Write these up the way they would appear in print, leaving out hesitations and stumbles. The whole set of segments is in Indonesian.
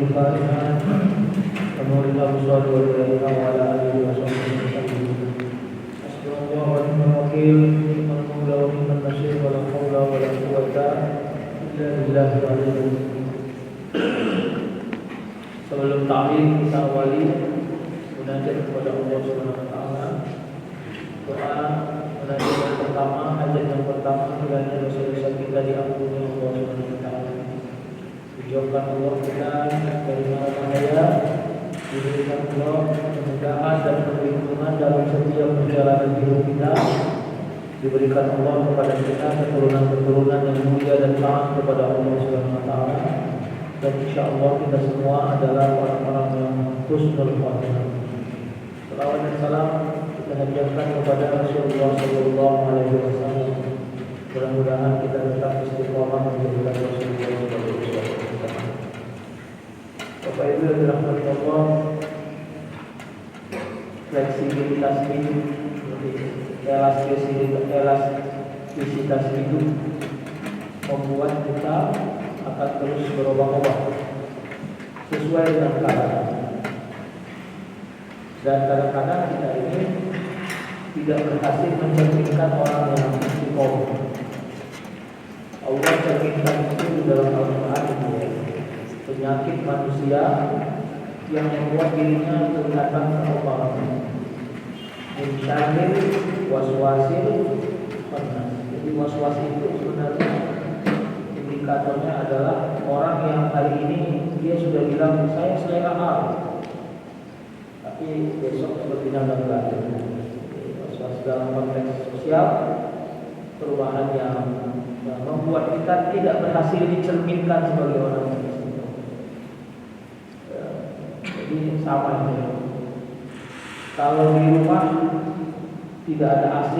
بفارنا ونور الأبصار والأفئدة وعلى آله وصحبه وسلم. حسبنا الله ونعم الوكيل، نعم المولى ونعم النصير، ولا حول ولا قوة إلا بالله العلي العظيم. Sebelum ta'lim kita awali munajat kepada Allah Subhanahu wa taala. Doa munajat yang pertama, hajat yang pertama, kiranya dosa-dosa kita diampuni Allah Subhanahu wa taala. Dijauhkan Allah kita dari mara bahaya, diberikan Allah kemudahan dan perlindungan dalam setiap perjalanan hidup kita. Diberikan Allah kepada kita keturunan-keturunan yang mulia dan taat kepada Allah Subhanahu wa taala. Dan insyaallah kita semua adalah orang-orang yang husnul khatimah. Salawat dan salam kita hadiahkan kepada Rasulullah sallallahu alaihi wasallam. Mudah-mudahan kita tetap istiqomah menjadikan Rasulullah sebagai uswah kita. Bapak Ibu yang dirahmati Allah, fleksibilitas hidup, elastisitas hidup membuat kita akan terus berubah-ubah sesuai dengan keadaan. Dan kadang-kadang kita ini tidak berhasil mencerminkan orang yang istiqomah. Allah cerminkan itu di dalam Al-Quran, penyakit manusia yang membuat dirinya kelihatan terobah. Mensyahir waswasil panas. Jadi waswas itu sebenarnya indikatornya adalah orang yang hari ini dia sudah bilang saya selera A, tapi besok sepertinya enggak. Was-was dalam konteks sosial, perubahan yang membuat kita tidak berhasil dicerminkan sebagai orang yang istiqomah. Jadi sama saja. Kalau di rumah tidak ada AC,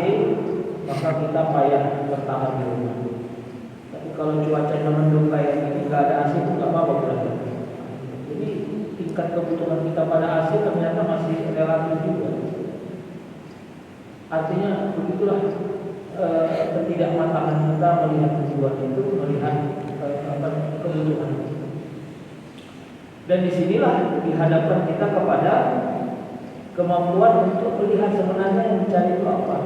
maka kita payah bertahan di rumah. Kalau cuacanya mendung kayak gini, nggak ada AC itu nggak apa-apa berarti. Jadi tingkat kebutuhan kita pada AC ternyata masih relatif juga. Artinya begitulah ketidakmatangan kita melihat tujuan itu, melihat kebutuhan. Dan disinilah dihadapkan kita kepada kemampuan untuk melihat sebenarnya yang dicari itu apa.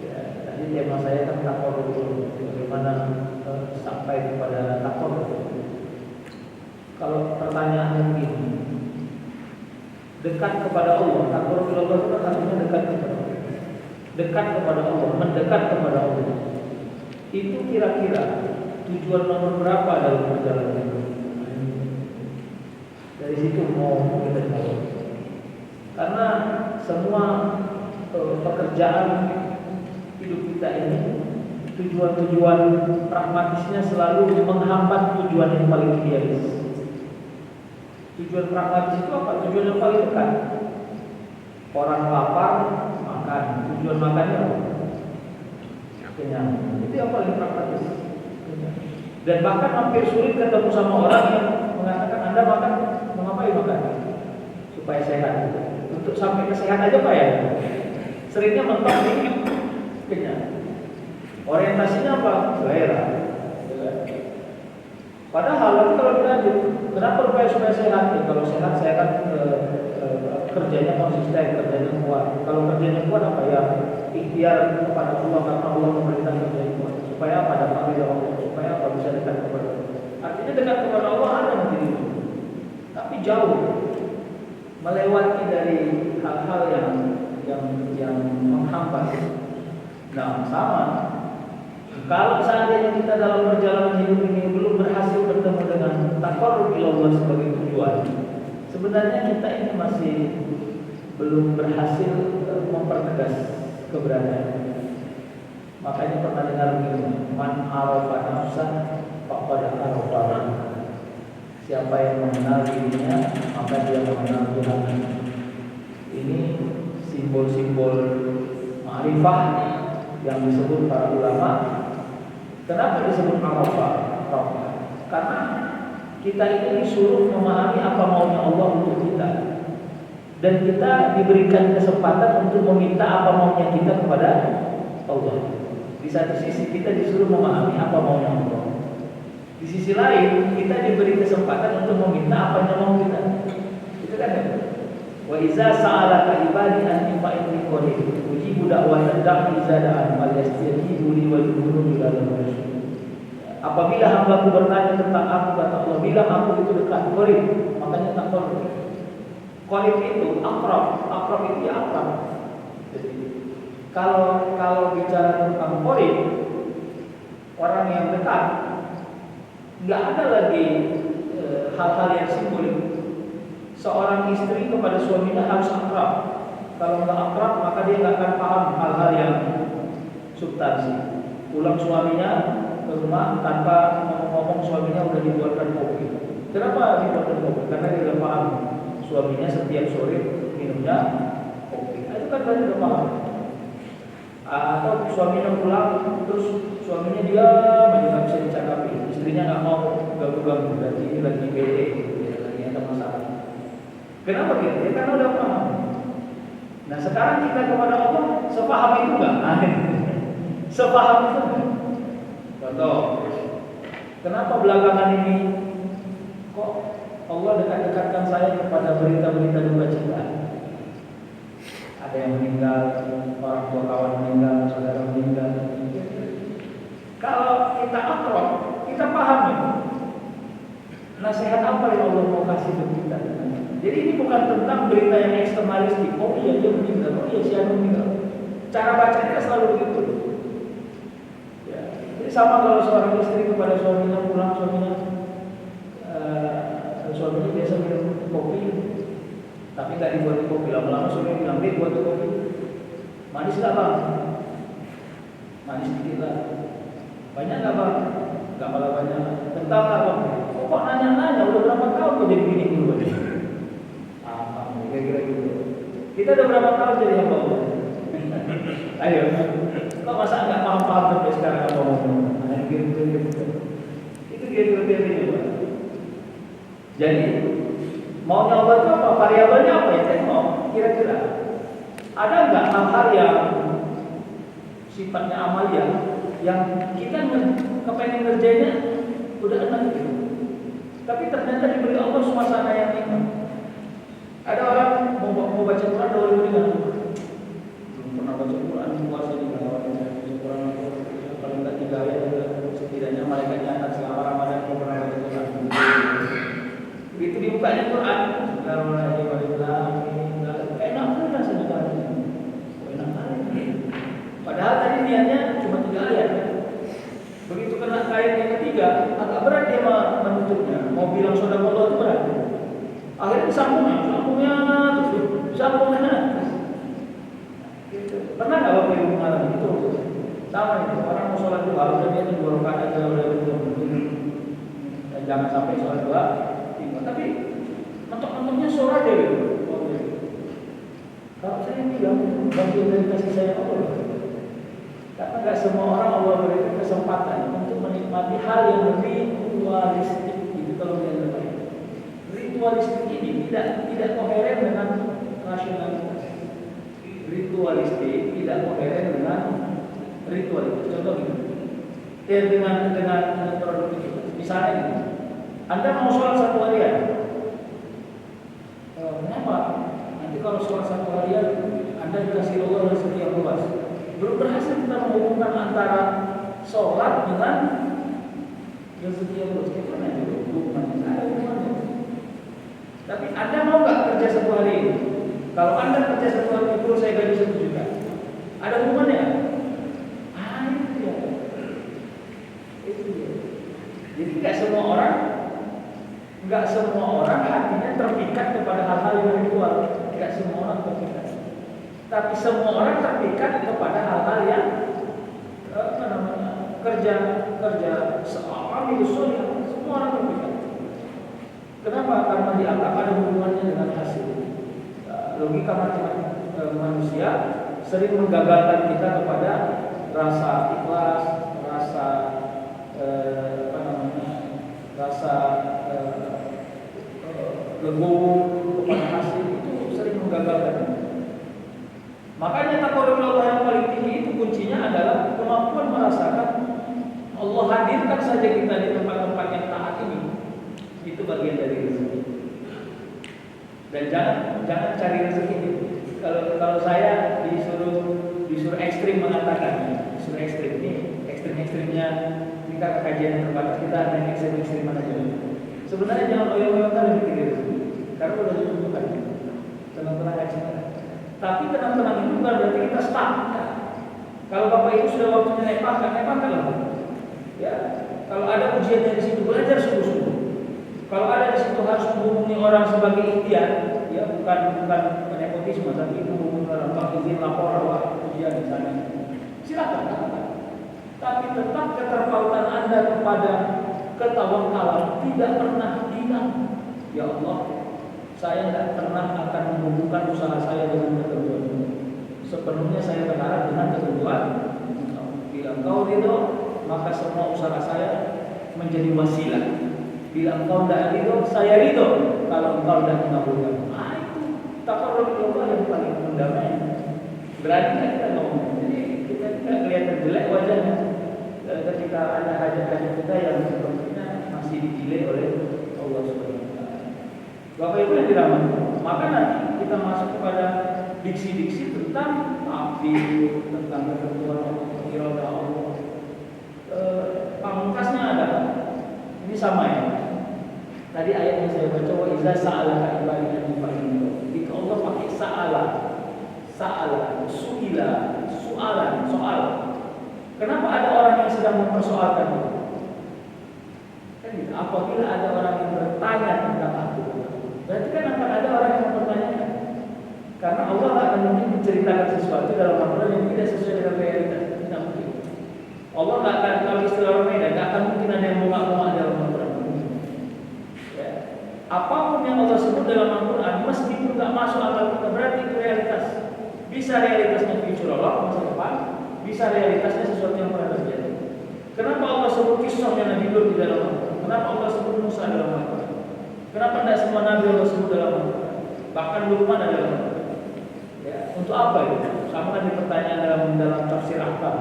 Ya, tadi tema saya kan takarrub, bagaimana sampai kepada takarrub. Kalau pertanyaannya begini, dekat kepada Allah, takarrub ila Allah itu artinya dekat kepada Allah. Dekat kepada Allah, mendekat kepada Allah. Itu kira-kira tujuan nomor berapa dalam perjalanan hidup? Dari situ mau kita tahu. Karena semua pekerjaan hidup kita ini, tujuan-tujuan pragmatisnya selalu menghambat tujuan yang paling idealis. Tujuan pragmatis itu apa? Tujuan yang paling dekat. Orang lapar, makan. Tujuan makannya apa? Kenyang. Itu yang paling pragmatis. Dan bahkan hampir sulit ketemu sama orang yang mengatakan Anda makan, mengapain makan? Supaya sehat. Untuk sampai ke sehat aja Pak ya. Seringnya mentok nih kenyang. Orientasinya apa? Selera. Padahal nanti kalau dilanjut, kenapa supaya sehat? Ya, kalau sehat saya kan kerjanya konsisten, kerjanya kuat. Kalau kerjanya kuat apa ya? Ikhtiar kepada Allah karena Allah memerintah kerja kuat. Supaya apa? Dapat ridha Allah. Supaya apa? Bisa dekat kepada Allah. Artinya dekat kepada Allah ada nanti itu. Tapi jauh melewati dari hal-hal yang menghambat. Nah, sama. Kalau seandainya kita dalam perjalanan hidup ini belum berhasil bertemu dengan takarrub ila Allah sebagai tujuan, sebenarnya kita ini masih belum berhasil mempertegas keberadaan. Makanya pernah dengar begini, man arafa nafsan faqad arafa rabbah. Siapa yang mengenal dirinya, maka dia mengenal Tuhan. Ini simbol-simbol ma'rifah yang disebut para ulama. Kenapa disebut Arafah? Karena kita ini disuruh memahami apa maunya Allah untuk kita. Dan kita diberikan kesempatan untuk meminta apa maunya kita kepada Allah. Di satu sisi kita disuruh memahami apa maunya Allah. Di sisi lain kita diberi kesempatan kesempatan untuk meminta apa yang mau kita. Itu kan ya. Wa iza sa'alaka ibadi anni fa inni qarib ujibu da'watad da'i iza da'an wal yastajibu li wal yu'minu bil apabila hambaku bertanya tentang aku, kata Allah, bilang aku itu dekat, qarib, makanya tak qarib. Qarib itu akrab itu ya akrab. Jadi kalau bicara tentang qarib, orang yang dekat, nggak ada lagi hal-hal yang simbolik. Seorang istri kepada suaminya harus akrab. Kalau nggak akrab, maka dia nggak akan paham hal-hal yang substansi. Pulang suaminya ke rumah tanpa ngomong suaminya udah dibuatkan kopi. Kenapa dibuatkan kopi? Karena dia udah paham suaminya setiap sore minumnya kopi. Itu kan tadi udah paham. Atau suaminya pulang terus suaminya diam aja nggak bisa dicakapi, istrinya nggak mau ganggu-ganggu, berarti ini lagi bete, lagi ada masalah. Kenapa gitu? Ya karena udah paham. Nah sekarang kita kepada Allah sepaham itu nggak? Sepaham itu nggak? Contoh, kenapa belakangan ini kok Allah dekat-dekatkan saya kepada berita-berita duka cita? Ada yang meninggal, orang tua kawan meninggal, saudara meninggal. Kalau kita akrab, kita paham itu. Nasihat apa yang Allah mau kasih ke kita? Jadi ini bukan tentang berita yang eksternalistik. Oh iya dia meninggal, oh iya siapa meninggal. Cara bacanya selalu begitu. Ya. Jadi sama kalau seorang istri kepada suaminya pulang, suaminya biasa minum kopi, tapi nggak dibuat kopi. Lama-lama suaminya bilang, buat kopi. Manis nggak bang? Manis sedikit lah. Banyak nggak bang? Nggak malah banyak. Tentang nggak bang? Kok nanya-nanya? Udah berapa tahun kok jadi gini dulu? Kira-kira gitu. Kita udah berapa tahun jadi hamba Allah? Ayo, kok masa nggak paham-paham sampai sekarang apa ngomong? Nah, gitu. Itu kira-kira Pak. Jadi mau nyoba itu apa? Variabelnya apa ya? Tengok kira-kira ada nggak hal-hal yang sifatnya amalia yang kita kepengen ngerjainnya udah enak gitu, tapi ternyata diberi Allah suasana yang nikmat. Ada orang mau baca Quran dari dengan belum pernah baca Quran, puasa di bawah Quran paling tak 3 ayat setidaknya malaikatnya akan selama Ramadan mau pernah baca Quran. Begitu dibukanya Quran, enak pun rasanya kan, enak kali. Padahal tadi niatnya cuma 3 ayat. Begitu kena ayat yang ketiga, agak berat dia menutupnya. Mau bilang saudara Allah itu berat. Akhirnya disambungnya terus. Pernah nggak Bapak Ibu mengalami itu? Sama itu, orang mau sholat dua, udah dia 2 rakaat aja udah dan jangan sampai sholat 2, 3. Tapi mentok-mentoknya sholat aja gitu. Kalau saya bilang bagian dari kasih sayang Allah. Karena nggak semua orang Allah berikan kesempatan untuk menikmati hal yang ritualistik gitu kalau dia terbaik. Ritualistik ini tidak koheren dengan rasionalitas. Ritualistik tidak koheren dengan ritualitas. Contoh gini, dengan produktivitas. Misalnya ini, Anda mau sholat 1 harian. Kenapa? Nanti kalau sholat 1 harian, Anda dikasih Allah rezeki yang luas. Belum berhasil kita menghubungkan antara sholat dengan rezeki yang luas. Gimana itu? Hubungannya ada hubungannya. Tapi Anda mau nggak kerja 1 hari ini? Kalau Anda kerja 1 hari itu saya gaji 1 juta. Ada hubungannya? Itu dia. Itu dia. Jadi nggak semua orang hatinya terpikat kepada hal-hal yang ritual. Nggak semua orang terpikat. Tapi semua orang terpikat kepada hal-hal yang kerja seorang itu sunnah. Semua orang terpikat. Kenapa? Karena dianggap ada hubungannya dengan hasil. Logika manusia sering menggagalkan kita kepada rasa ikhlas, rasa legowo kepada hasil, itu sering menggagalkan. Makanya taqarrub Allah yang paling tinggi itu kuncinya adalah kemampuan merasakan Allah hadirkan saja kita di tempat-tempat yang taat ini. Itu Dan jangan cari rezeki. Kalau saya disuruh ekstrim mengatakan, disuruh ekstrim ini ekstrimnya ini kakak kajian yang terbatas, kita ada yang ekstrim mana aja. Sebenarnya jangan oyong-oyongkan lebih tinggi rezeki, karena udah ditentukan. Tenang-tenang aja. Tapi tenang-tenang itu bukan berarti kita stuck. Kalau bapak ibu sudah waktunya naik pangkat lah. Ya, kalau ada ujiannya di situ belajar sungguh-sungguh. Kalau ada di situ harus menghubungi orang sebagai ikhtiar, ya bukan nepotisme, tapi menghubungi orang bang izin lapor ujian di sana. Silakan. Tapi tetap keterpautan Anda kepada ketawakalan tidak pernah hilang. Ya Allah, saya tidak pernah akan menghubungkan usaha saya dengan ketentuan ini. Sepenuhnya saya berharap dengan ketentuan. Bila Engkau ridho, maka semua usaha saya menjadi wasilah. Bila Engkau tidak ridho, saya ridho. Kalau Engkau tidak mengabulkan, itu takarrub Allah yang paling fundamental. Berani kita ngomong. Jadi kita tidak kelihatan jelek wajahnya ketika ada hajat-hajat kita yang sepertinya masih dijilai oleh Allah Subhanahu wa taala. Bapak Ibu yang dirahmati, maka nanti kita masuk kepada diksi-diksi tentang takdir, tentang ketentuan Allah, iradah Allah. Pamungkasnya adalah ini sama ya. Tadi ayat yang saya baca, wa iza sa'alaka ibadi anni fa inni. Jika Allah pakai sa'ala, su'ila, soal. Kenapa ada orang yang sedang mempersoalkan itu? Kan gitu. Apabila ada orang yang bertanya tentang aku, berarti kan akan ada orang yang mempertanyakan. Karena Allah akan mungkin menceritakan sesuatu dalam Al-Quran yang tidak sesuai dengan realitas. Tidak mungkin. Allah tidak akan, kalau istilah orang Medan, tidak akan mungkin ada yang bunga-bunga dalam Al-Quran. Ya. Apapun yang Allah sebut dalam Al-Quran, meskipun tidak masuk akal kita, berarti itu realitas. Bisa realitasnya future Allah, masa depan. Bisa realitasnya sesuatu yang pernah terjadi. Kenapa Allah sebut kisahnya Nabi Lut di dalam Al-Quran? Kenapa Allah sebut Musa dalam Al-Quran? Kenapa tidak semua Nabi Allah sebut dalam Al-Quran? Bahkan Luqman ada dalam Al-Quran. Ya, untuk apa itu? Sama dengan pertanyaan dalam tafsir Ahkam.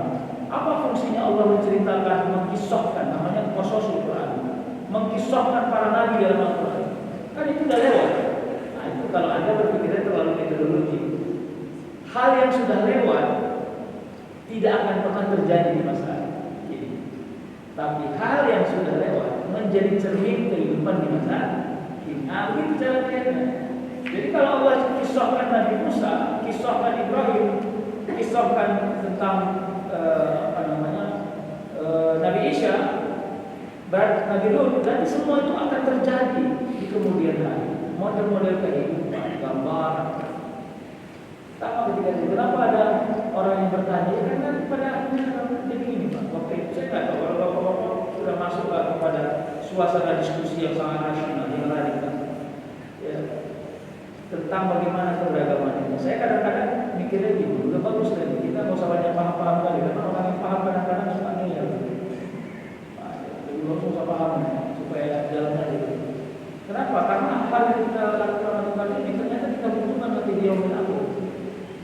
Apa fungsinya Allah menceritakan, mengkisahkan, namanya qasasul Quran, mengkisahkan para nabi dalam Al-Quran? Kan itu sudah lewat. Nah itu kalau Anda berpikirnya terlalu metodologi. Hal yang sudah lewat tidak akan pernah terjadi di masa ini. Tapi hal yang sudah lewat menjadi cermin kehidupan di masa ini. Nah, itu cara lihatnya. Jadi kalau Allah kisahkan Nabi Musa, kisahkan Ibrahim, kisahkan tentang Nabi Isa, Nabi Lut, berarti semua itu akan terjadi di kemudian hari. Model-model kehidupan, gambar. Sama ketika itu, kenapa ada orang yang bertanya? Ya, karena pada akhirnya jadi ini Pak. Waktu itu saya nggak tahu kalau bapak-bapak sudah masuk kepada suasana diskusi yang sangat rasional, yang radikal. Ya, tentang bagaimana keberagaman ini. Saya kadang-kadang mikirnya gitu, udah bagus tadi kita nggak usah banyak paham-paham kali, karena orang yang paham kadang-kadang suka ngeyel. Lebih bagus usah paham supaya jalannya gitu. Kenapa? Karena hal yang kita lakukan ini ternyata kita butuhkan nanti dia aku.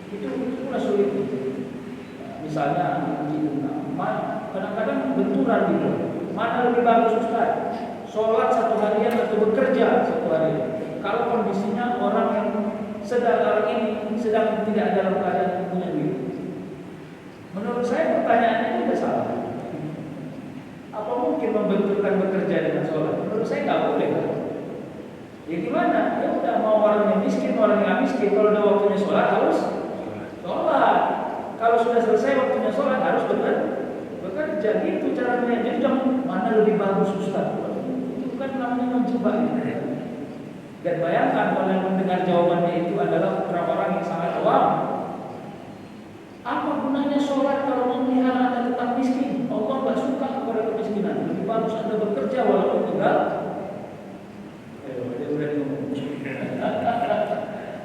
Itu pula sulit. Misalnya kadang-kadang benturan gitu. Mana lebih bagus Ustaz? Sholat satu harian atau bekerja satu harian? Kalau kondisinya orang yang orang ini sedang tidak dalam keadaan punya duit. Menurut saya pertanyaannya itu sudah salah. Apa mungkin membenturkan bekerja dengan sholat? Menurut saya nggak boleh. Ya gimana? Ya udah mau orang yang miskin, orang yang miskin. Kalau udah waktunya sholat harus sholat. Kalau sudah selesai waktunya sholat harus bekerja. Itu caranya. Jadi mana lebih bagus Ustaz? Itu kan namanya mencoba. Dan bayangkan kalau yang mendengar jawabannya itu adalah orang-orang yang sangat awam. Apa gunanya sholat kalau memelihara Anda tetap miskin? Allah nggak suka kepada kemiskinan. Lebih bagus Anda bekerja walaupun tinggal.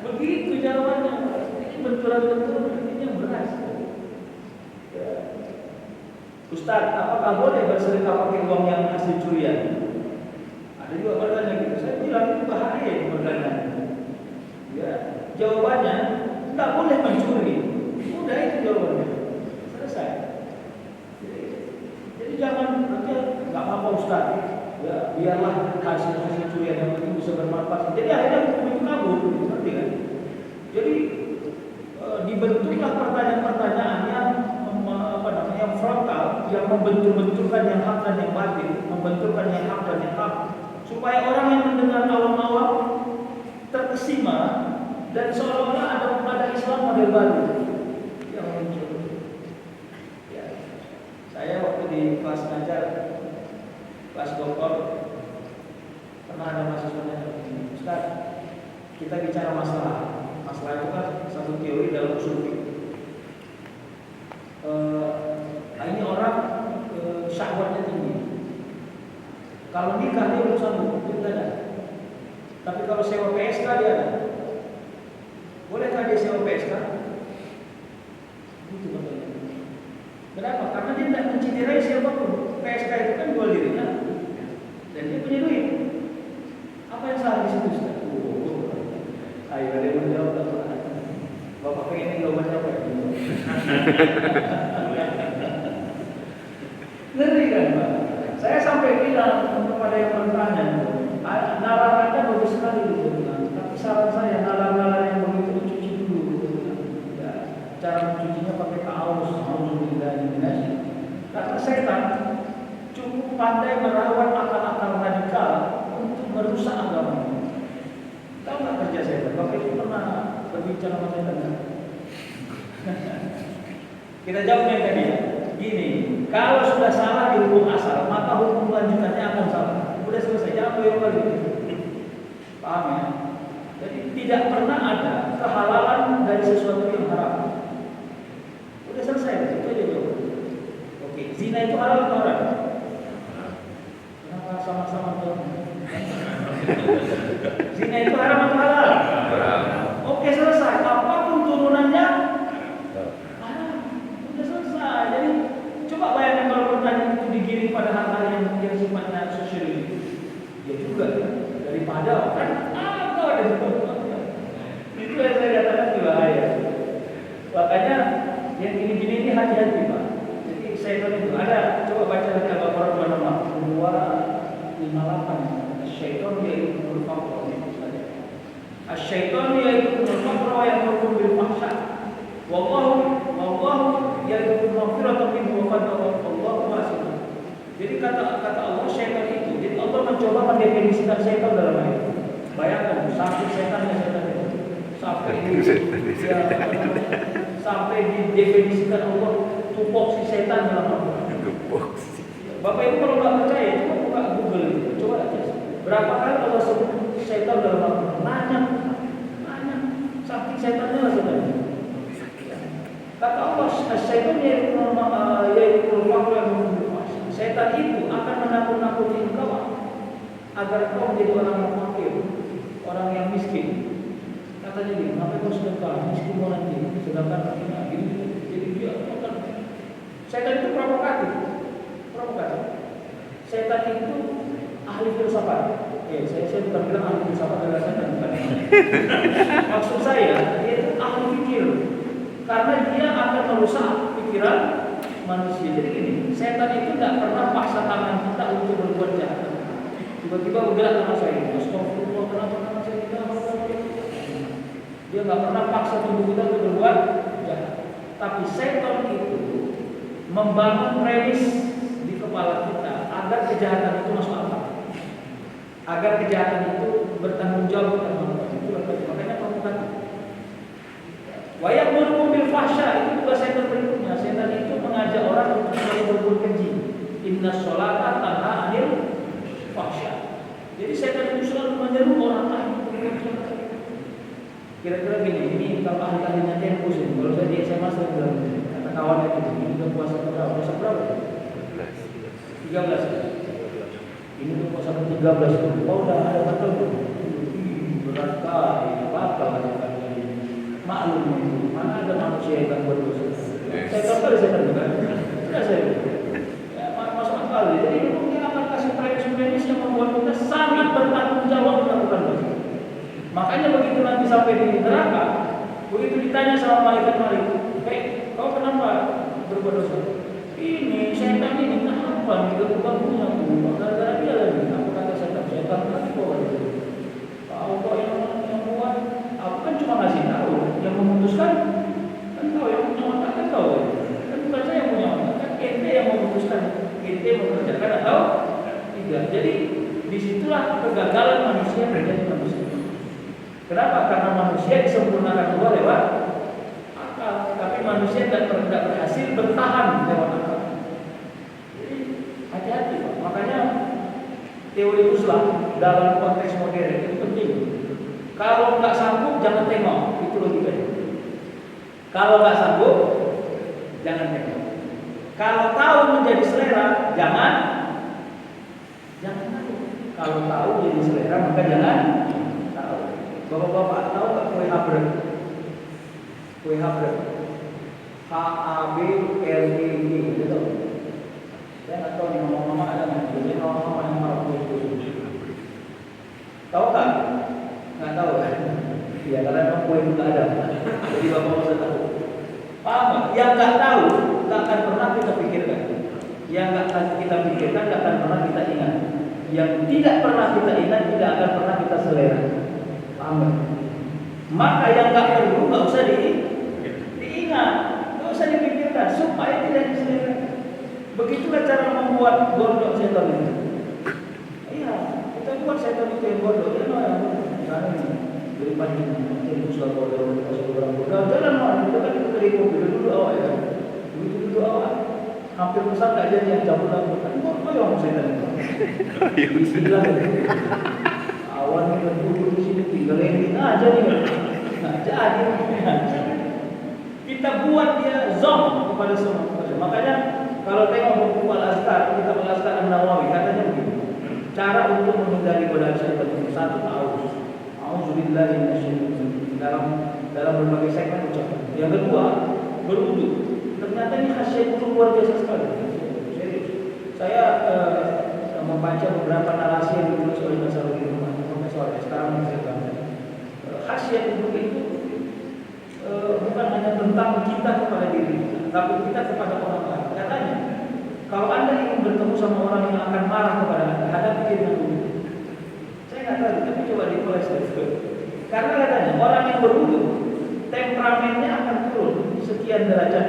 Begitu jawabannya. Ini benturan-benturan ini yang beras. Ya. Ustaz, apakah boleh bersedekah pakai uang yang hasil curian? Ada juga bertanya gitu. Saya bilang itu bahaya bertanya. Ya, jawabannya tidak boleh mencuri. Udah itu jawabannya. Selesai. Jadi jangan nanti nggak apa-apa Ustaz. ya biarlah hasil curian yang penting bisa bermanfaat. Jadi akhirnya hukum itu kabur, ngerti kan? Jadi dibentuklah pertanyaan-pertanyaan yang yang frontal, yang membentur-benturkan yang hak dan yang batil, membenturkan yang hak dan yang hak, supaya orang yang mendengar awam-awam terkesima dan seolah-olah ada Islam model baru yang muncul. Ya. Saya waktu di kelas ngajar, kelas doktor, pernah ada mahasiswa yang begini, Ustaz, kita bicara masalah itu kan satu teori dalam usul fikih. Ini orang syahwatnya tinggi. Kalau nikah dia belum sanggup, dia tidak ada. Tapi kalau sewa PSK dia ada. Bolehkah dia sewa PSK? Itu katanya. Kenapa? Karena dia tidak menciderai siapapun. PSK itu kan jual dirinya, dan dia punya duit. Apa yang salah di situ, Ustaz? Ayo ada yang menjawab. Bapak pengen jawabannya apa? Ngeri kan, Pak? Saya sampai bilang kepada yang bertanya, nalarnya bagus sekali gitu. Tapi saran saya nalar-nalar yang begitu cuci dulu gitu. Ya, cara mencucinya pakai kaos, karena setan cukup pandai merawat akal-akal radikal untuk merusak agama. Tahu nggak kerja setan? Bapak itu pernah berbicara sama setan? Kita jawab yang tadi. Gini, kalau sudah salah di hukum asal, maka hukum lanjutannya akan salah. Sudah selesai, jangan goyang lagi. Paham ya? Jadi tidak pernah ada kehalalan dari sesuatu yang haram. Sudah selesai, itu aja jawab. Oke, zina itu halal atau haram? Kenapa sama-sama tuh? Zina itu haram atau halal? Oke, selesai. Apapun turunannya haram. Sudah selesai. Jadi coba bayangkan kalau pertanyaan itu digiring pada hal-hal yang sifatnya sosial ini. Ya juga daripada kan apa ada itu yang saya katakan itu bahaya. Makanya yang gini-gini ini hati-hati, Pak. Jadi saya itu ada, coba baca lagi Al-Baqarah 258. Syaitan yaitu berfaktor. Asyaitan yaitu berfaktor wa ya'muru bil fahsya. Wallahu yaitu maghfiratan minhu wa fadlan wallahu wasi'un. Jadi kata Allah syaitan itu, jadi Allah mencoba mendefinisikan syaitan dalam ayat. Bayangkan sakit setannya setan itu. Sampai didefinisikan Allah tupoksi setan dalam Al-Quran. Bapak Ibu kalau nggak percaya, coba buka Google itu, coba cek. Berapa kali Allah sebut setan dalam Al-Quran? Nanya, saking setannya lah sebenarnya. Kata Allah, setan yaitu faktor yang membunuh. Setan itu akan menakut-nakuti engkau agar kau menjadi orang yang fakir, orang yang miskin. Katanya dia, kenapa kau sedekah? Miskin mau nanti, sedangkan ini jadi dia akan. Setan itu provokatif. Setan itu ahli filsafat. Saya bukan bilang ahli filsafat adalah setan, bukan. Maksud saya, dia itu ahli pikir. Karena dia akan merusak pikiran manusia. Jadi gini, setan itu tidak pernah paksa tangan kita untuk berbuat jahat. Tiba-tiba bergerak sama saya, astagfirullah, kenapa saya tidak mau. Dia nggak pernah paksa tubuh kita untuk berbuat jahat. Tapi setan itu membangun premis di kepala kita agar kejahatan itu masuk akal, agar kejahatan itu bertanggung jawab dengan itu. Makanya provokatif. Wa ya'muru bil fahsya, itu juga setan berikutnya. Setan itu mengajak orang untuk berbuat keji. Inna sholata tanha 'anil fahsya. Jadi setan itu selalu menyeru orang lain untuk berbuat keji. Kira-kira gini, ini kalau ahli-ahlinya yang pusing. Kalau saya di SMA saya bilang, kata kawan itu, ini udah puasa berapa? Puasa berapa? 13. Ini udah puasa ke-13. Oh udah ada betul tuh. Berat kali, apa ini? Maklum itu, mana ada manusia yang berdosa. Saya tahu kali saya kan, tidak saya. Ya, masuk akal. Jadi itu mungkin akan kasih premis yang membuat kita sangat bertanggung jawab melakukan dosa. Makanya begitu nanti sampai di neraka, begitu ditanya sama malaikat, kau kenapa berbuat dosa? Ini setan ini kenapa? Juga bukan punya, gara-gara dia lagi. Ya, jadi disitulah kegagalan manusia menjadi manusia. Kenapa? Karena manusia disempurnakan Allah lewat akal, tapi manusia tidak berhasil bertahan lewat akal. Jadi hati-hati, Pak. Makanya teori Islam dalam konteks modern itu penting. Kalau nggak sanggup jangan tengok, itu logikanya. Kalau nggak sanggup jangan tengok. Kalau tahu menjadi selera jangan tahu. Kalau tahu jadi selera maka jangan tahu. Bapak-bapak tahu nggak kue habrek? Kue habrek, HABLED gitu. Saya nggak tahu nih mama-mama ada nggak? Jadi mama-mama yang mau kue itu. Tahu kan? Nggak tahu kan? Iya, karena memang kue itu nggak ada. Jadi bapak harus tahu. Paham nggak? Yang nggak tahu nggak akan pernah kita pikirkan. Yang nggak akan kita pikirkan nggak akan pernah kita ingat. Yang tidak pernah kita ingat tidak akan pernah kita selera. Paham nggak? Maka yang nggak perlu nggak usah diingat, nggak usah dipikirkan supaya tidak diselera. Begitulah cara membuat gondok setan itu. Iya, kita buat setan itu yang gondok. Ya, yang misalnya dari pagi jadi pusat gondok, pusat orang gondok. Jalan orang itu kan kita dari mobil dulu awal ya. Dulu awal. Hampir besar nggak jadi yang cabut lagi. Kan kok yang setan itu. Bismillah. Awan ini berdua di sini tinggal ini aja nih. Nah, jadi kita buat dia zom kepada semua. Makanya kalau tengok buku Al-Azkar, kita Al-Azkar An-Nawawi katanya begini. Cara untuk menghindari godaan syaitan itu satu, auzubillahi minasyaitonir dalam berbagai segmen ucapan. Yang kedua, berwudu. Ternyata ini khasiat itu luar biasa sekali. Serius. Saya membaca beberapa narasi yang ditulis oleh Nasaruddin Umar, profesor sekarang menceritakan khasiat wudhu itu bukan hanya tentang kita kepada diri kita, tapi kita kepada orang lain. Katanya, kalau Anda ingin bertemu sama orang yang akan marah kepada Anda, hadapi dia dengan wudhu. Saya nggak tahu, tapi coba dikoles dulu. Karena katanya orang yang berwudhu, temperamennya akan turun sekian derajat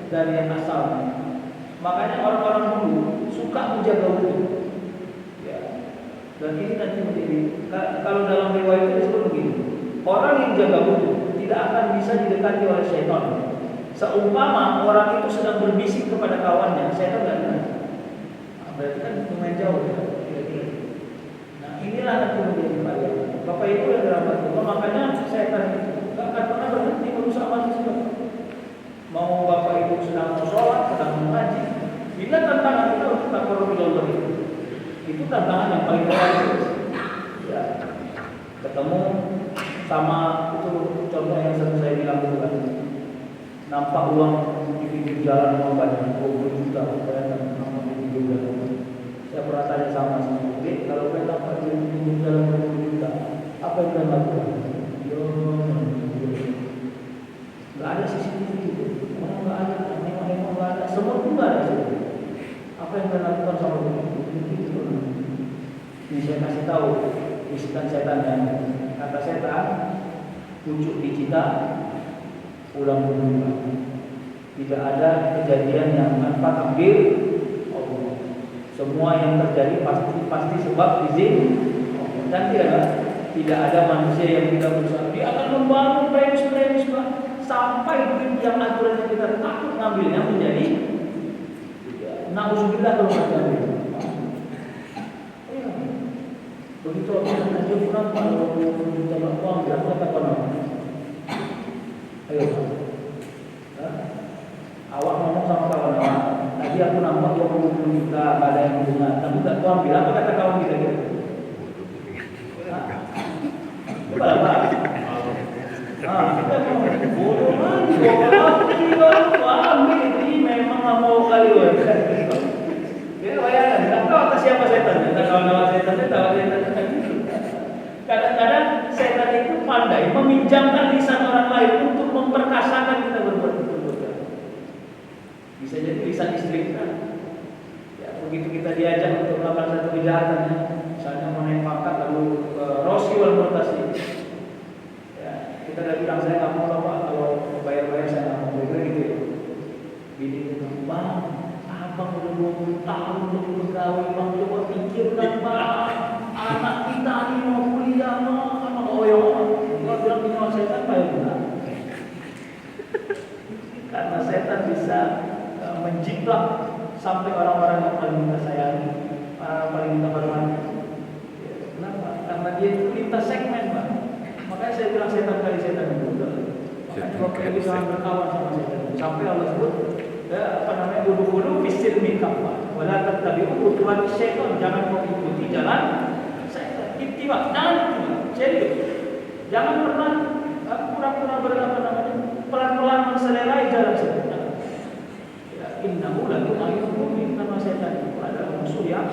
dari yang asalnya. Makanya orang-orang dulu suka menjaga wudhu. Dan ini nanti menjadi, kalau dalam riwayat itu disebut begini, orang yang jaga wudhu tidak akan bisa didekati oleh syaitan. Seumpama orang itu sedang berbisik kepada kawannya, syaitan tidak dengar. Nah, berarti kan lumayan jauh ya, kira-kira. Nah, inilah nanti menjadi varian. Bapak Ibu yang dirahmati Allah, makanya syaitan itu tidak akan pernah berhenti merusak manusia. Mau Bapak Ibu sedang mau sholat, sedang mengaji, bila tantangan kita untuk taqarrub ila Allah itu tantangan yang paling berat. Ya, ketemu sama itu contoh yang sering saya bilang dulu kan, nampak uang di pinggir jalan uang banyak 20 juta, bayangkan nampak di pinggir jalan. Saya pernah tanya sama Dek, kalau kita nampak di pinggir jalan 20 juta, apa yang kita lakukan? Nggak ada CCTV itu, orang nggak ada, memang nggak ada, semua pun nggak ada. Apa yang kita lakukan sama itu? Ini saya kasih tahu bisikan setannya. Kata setan, pucuk dicita, pulang berubah. Tidak ada kejadian yang tanpa takdir Allah. Semua yang terjadi pasti sebab izin Allah. Dan tidak ada manusia yang tidak berusaha. Dia akan membangun premis sampai duit yang aturan yang kita takut ngambilnya menjadi na'udzubillah kalau nggak ngambil. Begitu aku aja kurang kalau juta uang berapa kata nama? Ayo, awak ngomong sama kawan-kawan. Tadi aku nampak 20 juta ada yang bunga, tapi tak tahu ambil. Apa kata kawan kita gitu? Coba apa? Kita mau bodoh lagi. Ambil ini memang nggak mau kali ya. Dia bayangkan, tak tahu atas siapa setan, tak tahu nama setan, tak tahu setan. Kadang-kadang setan itu pandai meminjamkan lisan orang lain untuk memperkasakan kita berbuat dosa. Bisa jadi lisan istri kita. Ya, begitu kita diajak untuk melakukan satu kejahatan, ya, misalnya menaik pangkat lalu rosi wal murtasi. Ya, kita udah bilang saya nggak mau Pak, kalau bayar saya nggak mau, gitu ya. Bini itu bang. Abang udah 20 tahun jadi pegawai, bang coba pikir kan bisa menjiplak sampai orang-orang yang paling kita sayangi, paling kita hormati. Kenapa? Karena dia itu lintas segmen, Pak. Makanya saya bilang setan kali setan itu. Makanya Bapak Ibu jangan berkawan sama setan. Sampai Allah sebut, Udukhulu fis-silmi kafah, wa la tattabi'u khutuwati syaitan. Jangan kau ikuti jalan setan. Ittiba, jangan ikuti. Serius. Jangan pernah pura-pura pelan-pelan menselerai jalan setan. Innahu lakum ayyun mubin. Nama setan itu adalah musuh yang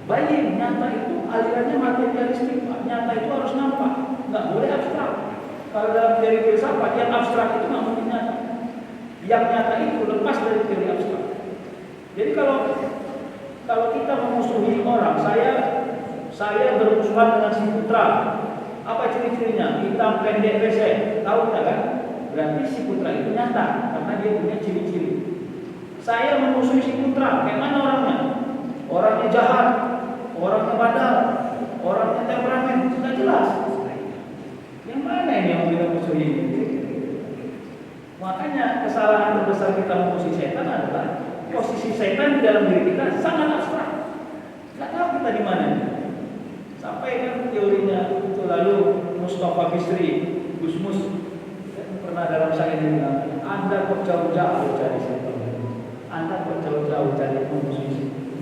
baik. Nyata itu alirannya materialistik, Pak. Nyata itu harus nampak, nggak boleh abstrak. Kalau dalam teori filsafat yang abstrak itu nggak mungkin nyata. Yang nyata itu lepas dari teori abstrak. Jadi kalau kita memusuhi orang, saya bermusuhan dengan si Putra. Apa ciri-cirinya? Hitam, pendek, pesek. Tahu nggak kan? Berarti si Putra itu nyata karena dia punya ciri-ciri. Saya memusuhi si Putra, kayak mana orangnya? Orangnya jahat, orangnya badal, orangnya temperamen, sudah jelas. Yang mana ini yang kita musuhi? Makanya kesalahan terbesar kita memusuhi setan adalah posisi setan di dalam diri kita sangat abstrak. Nggak tahu kita di mana. Sampai kan teorinya itu lalu Mustafa Bisri, Gusmus pernah dalam syair bilang, Anda kok jauh-jauh cari setan. Anda kok jauh-jauh cari musuh.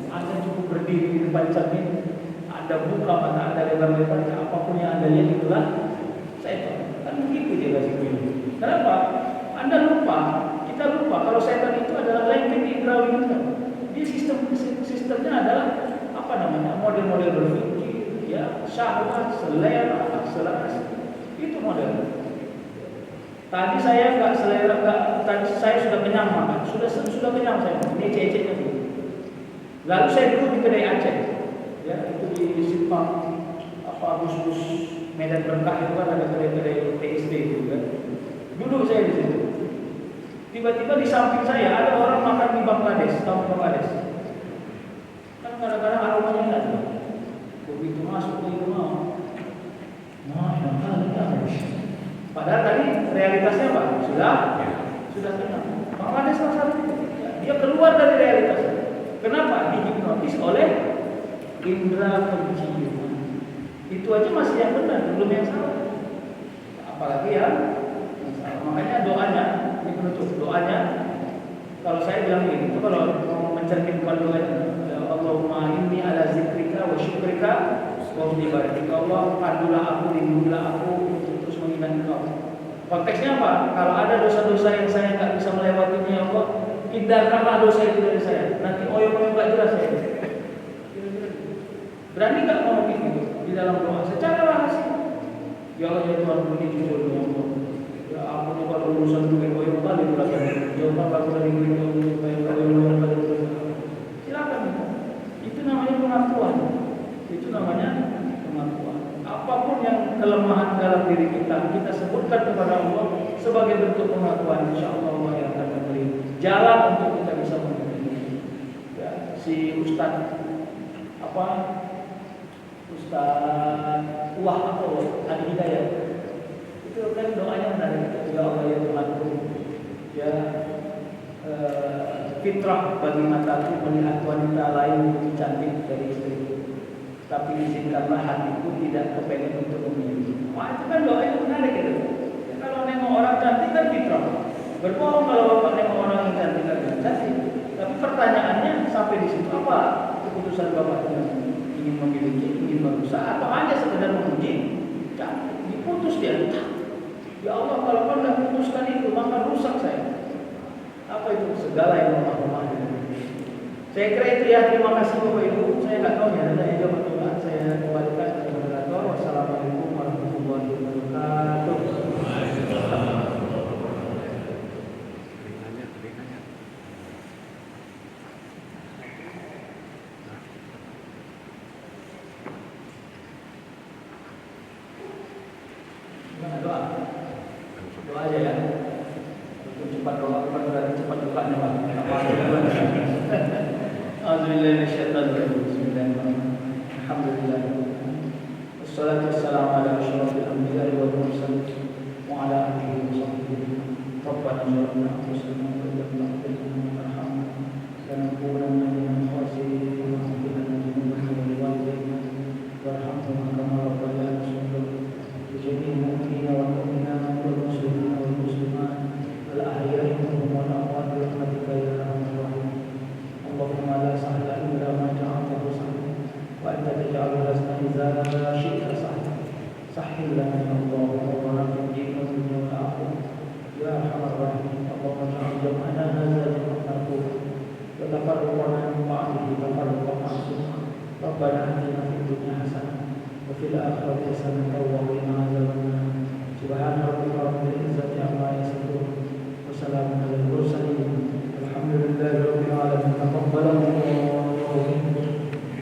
Anda cukup berdiri di depan cermin, Anda buka mata Anda lebar-lebar, apapun yang Anda lihat itulah setan. Kan begitu dia kasih ini. Kenapa? Anda lupa, kita lupa kalau setan itu adalah lengket indrawi kita. Dia sistemnya adalah model-model berpikir, ya, syahwat, selera, akselerasi. Itu model. Tadi saya nggak selera, tadi saya sudah kenyang makan, sudah kenyang saya, ini ceceknya dulu. Lalu saya duduk di kedai Aceh, ya itu di simpang bus Medan Berkah itu kan ada kedai-kedai TSD itu kan. Duduk saya di situ. Tiba-tiba di samping saya ada orang makan di Bangladesh, tahu Bangladesh? Kan kadang-kadang aromanya enak tuh. Begitu masuk ke itu mau, padahal tadi realitasnya apa? Sudah kenal. Bangladesh masalah itu. Dia keluar dari realitasnya. Kenapa? Dihipnotis oleh indera penciuman. Itu aja masih yang benar, belum yang salah. Apalagi yang salah. Makanya doanya, ini penutup doanya. Kalau saya bilang begini, itu kalau mau mencerminkan doanya, Allahumma inni ala zikrika wa syukrika wa husni ibadatika. Allah, pandulah aku, lindungilah aku untuk terus mengingat Engkau. Konteksnya apa? Kalau ada dosa-dosa yang saya nggak bisa melewatinya, ya Allah, hindarkanlah dosa itu dari saya. Nanti oyong-oyong nggak jelas saya. Berani nggak ngomong gitu di dalam doa secara rahasia? Ya Allah, ya Tuhan, ini jujur ya Allah. Ya ampun, kalau urusan duit oyong kali belakang. Ya Allah, aku dari duit oyong kali. Silakan. Itu namanya pengakuan. Itu namanya pengakuan. Apapun yang kelemahan dalam diri kita sebutkan kepada Allah sebagai bentuk pengakuan. Insya Allah Allah yang akan memberi jalan untuk kita bisa memenuhi. Ya, si Ustaz Wah atau Adi Hidayat itu kan doanya menarik. Ya Allah ya Tuhanku, ya fitrah bagi mataku melihat wanita lain lebih cantik dari istriku, tapi izinkanlah hatiku tidak kepengen untuk memilih. Wah, itu kan doa yang menarik itu. Ya, kalau nengok orang cantik kan fitrah. Berbohong kalau bapak nengok orang yang cantik kan cantik. Tapi pertanyaannya sampai di situ apa keputusan bapaknya? Ingin memiliki, ingin berusaha, atau hanya sekedar memuji? Cantik, diputus dia. Ya Allah, kalau kau tidak putuskan itu, maka rusak saya. Apa itu? Segala yang lemah-lemah. Saya kira itu ya. Terima kasih Bapak Ibu. Saya nggak tahu ya, ada jawab Tuhan. Saya kembalikan ke moderator. Wassalamualaikum warahmatullahi wabarakatuh. Doa aja ya. Cepat doa, bukan berarti cepat dukanya Pak. Bismillahirrahmanirrahim. Alhamdulillah. Wassalatu wassalamu ala asyrafil anbiya'i wal mursalin wa ala alihi wa sahbihi. Rabbana zalamna anfusana wa lam taghfir وتجعل الحزن إذا شئت سهل لنا يا الله ربنا في الدين والدنيا والآخرة يا أرحم الراحمين اللهم اجعل جمعنا هذا جمعا مرحوما وتفرقنا من بعده تفرقا معصوما ربنا آتنا في الدنيا حسنة وفي الآخرة حسنة وقنا